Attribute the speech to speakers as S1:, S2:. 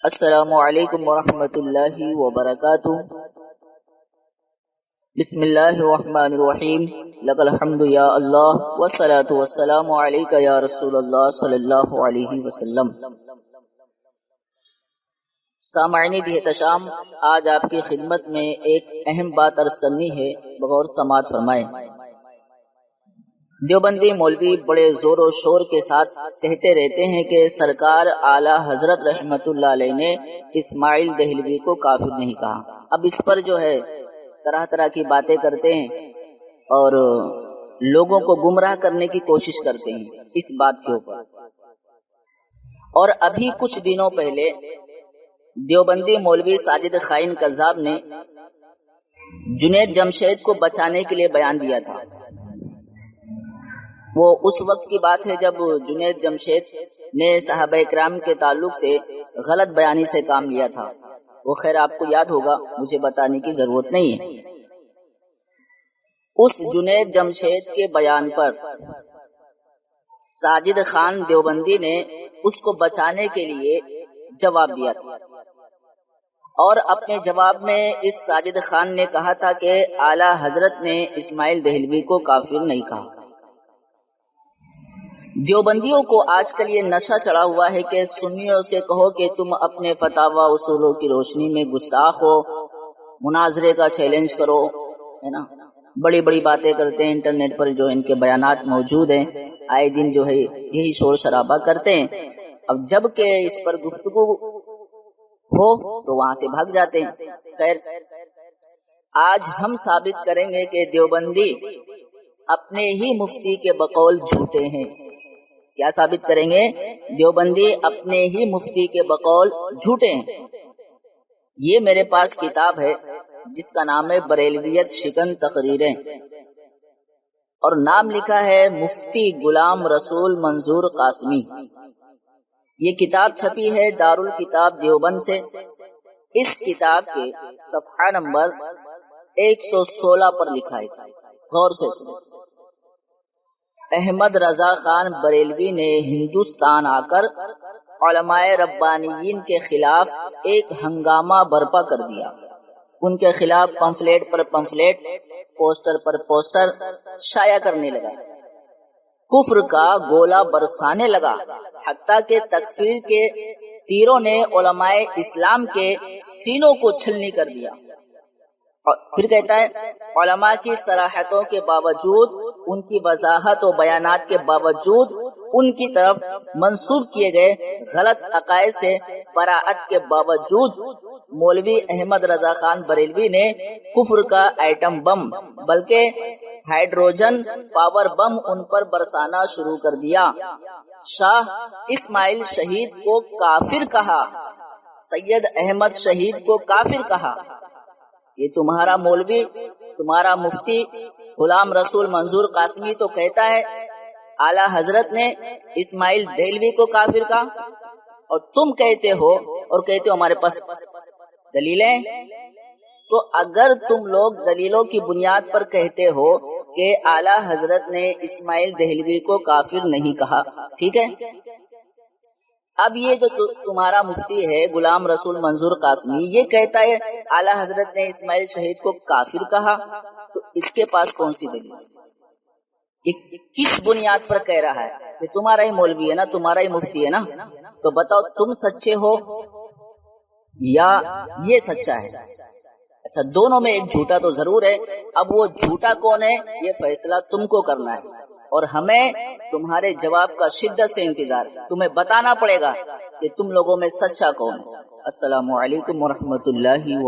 S1: السلام علیکم ورحمۃ اللہ وبرکاتہ۔ بسم اللہ الرحمن الرحیم۔ لک الحمد یا اللہ والصلاۃ والسلام علیک یا رسول اللہ صلی اللہ علیہ وسلم۔ سامعین بھی احتشام، آج آپ کی خدمت میں ایک اہم بات عرض کرنی ہے، بغور سماعت فرمائیں۔ دیوبندی مولوی بڑے زور و شور کے ساتھ کہتے رہتے ہیں کہ سرکار اعلیٰ حضرت رحمت اللہ علیہ نے اسماعیل دہلوی کو کافر نہیں کہا۔ اب اس پر جو ہے طرح طرح کی باتیں کرتے ہیں اور لوگوں کو گمراہ کرنے کی کوشش کرتے ہیں اس بات کے اوپر۔ اور ابھی کچھ دنوں پہلے دیوبندی مولوی ساجد خائن کذاب نے جنید جمشید کو بچانے کے لیے بیان دیا تھا۔ وہ اس وقت کی بات ہے جب جنید جمشید نے صحابہ کرام کے تعلق سے غلط بیانی سے کام لیا تھا۔ وہ خیر آپ کو یاد ہوگا، مجھے بتانے کی ضرورت نہیں ہے۔ اس جنید جمشید کے بیان پر ساجد خان دیوبندی نے اس کو بچانے کے لیے جواب دیا تھا، اور اپنے جواب میں اس ساجد خان نے کہا تھا کہ اعلیٰ حضرت نے اسماعیل دہلوی کو کافر نہیں کہا۔ دیوبندیوں کو آج کل یہ نشہ چڑھا ہوا ہے کہ سنیوں سے کہو کہ تم اپنے فتاوی اصولوں کی روشنی میں گستاخ ہو، مناظرے کا چیلنج کرو، ہے نا۔ بڑی بڑی باتیں کرتے ہیں، انٹرنیٹ پر جو ان کے بیانات موجود ہیں، آئے دن جو ہے یہی شور شرابہ کرتے ہیں۔ اب جب کہ اس پر گفتگو ہو تو وہاں سے بھاگ جاتے ہیں۔ خیر، آج ہم ثابت کریں گے کہ دیوبندی اپنے ہی مفتی کے بقول جھوٹے ہیں۔ کیا ثابت کریں گے؟ دیوبندی اپنے ہی مفتی کے بقول جھوٹے ہیں۔ یہ میرے پاس کتاب ہے جس کا نام ہے بریلویت شکن تقریریں، اور نام لکھا ہے مفتی غلام رسول منظور قاسمی۔ یہ کتاب چھپی ہے دارالکتاب دیوبند سے۔ اس کتاب کے صفحہ نمبر 116 پر لکھا ہے، غور سے سنیں۔ احمد رضا خان بریلوی نے ہندوستان آ کر علماء ربانیین کے خلاف ایک ہنگامہ برپا کر دیا۔ ان کے خلاف پمفلیٹ پر پمفلیٹ، پوسٹر پر پوسٹر شائع کرنے لگا، کفر کا گولہ برسانے لگا، حتیٰ کہ تکفیر کے تیروں نے علماء اسلام کے سینوں کو چھلنی کر دیا۔ اور پھر کہتا ہے علماء کی صراحتوں کے باوجود، ان کی وضاحت و بیانات کے باوجود، ان کی طرف منسوب کیے گئے غلط عقائد سے براعت کے باوجود، مولوی احمد رضا خان بریلوی نے کفر کا ایٹم بم بلکہ ہائیڈروجن پاور بم ان پر برسانا شروع کر دیا۔ شاہ اسماعیل شہید کو کافر کہا، سید احمد شہید کو کافر کہا۔ یہ تمہارا مولوی، تمہارا مفتی غلام رسول منظور قاسمی تو کہتا ہے اعلیٰ حضرت نے اسماعیل دہلوی کو کافر کہا، اور تم کہتے ہو ہمارے پاس دلیلیں۔ تو اگر تم لوگ دلیلوں کی بنیاد پر کہتے ہو کہ اعلیٰ حضرت نے اسماعیل دہلوی کو کافر نہیں کہا، ٹھیک ہے، اب یہ جو تمہارا مفتی ہے غلام رسول منظور قاسمی، یہ کہتا ہے اعلیٰ حضرت نے اسماعیل شہید کو کافر کہا، تو اس کے پاس کون سی دلیل؟ کس بنیاد پر کہہ رہا ہے؟ یہ تمہارا ہی مولوی ہے نا، تمہارا ہی مفتی ہے نا، تو بتاؤ تم سچے ہو یا یہ سچا ہے؟ اچھا، دونوں میں ایک جھوٹا تو ضرور ہے۔ اب وہ جھوٹا کون ہے یہ فیصلہ تم کو کرنا ہے، اور ہمیں تمہارے جواب کا شدت سے انتظار ہے۔ تمہیں بتانا پڑے گا کہ تم لوگوں میں سچا کون ہے۔ السلام علیکم ورحمۃ اللہ